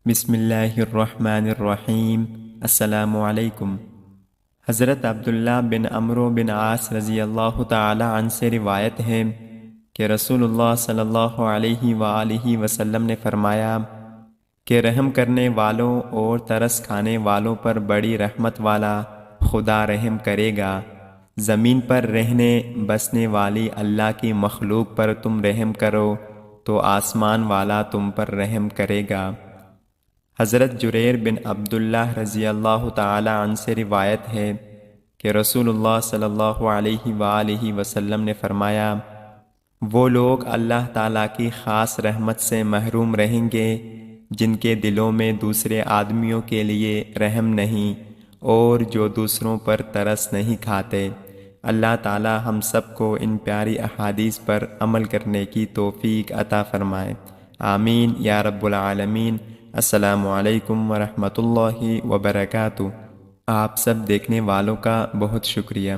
بسم اللہ الرحمن الرحیم۔ السلام علیکم۔ حضرت عبداللہ بن عمرو بن عاص رضی اللہ تعالی عنہ سے روایت ہے کہ رسول اللہ صلی اللہ علیہ وآلہ وسلم نے فرمایا کہ رحم کرنے والوں اور ترس کھانے والوں پر بڑی رحمت والا خدا رحم کرے گا۔ زمین پر رہنے بسنے والی اللہ کی مخلوق پر تم رحم کرو تو آسمان والا تم پر رحم کرے گا۔ حضرت جریر بن عبداللہ رضی اللہ تعالی عنہ سے روایت ہے کہ رسول اللہ صلی اللہ علیہ وآلہ وسلم نے فرمایا، وہ لوگ اللہ تعالیٰ کی خاص رحمت سے محروم رہیں گے جن کے دلوں میں دوسرے آدمیوں کے لیے رحم نہیں اور جو دوسروں پر ترس نہیں کھاتے۔ اللہ تعالیٰ ہم سب کو ان پیاری احادیث پر عمل کرنے کی توفیق عطا فرمائے، آمین یا رب العالمین۔ السلام علیکم ورحمۃ اللہ وبرکاتہ۔ آپ سب دیکھنے والوں کا بہت شکریہ۔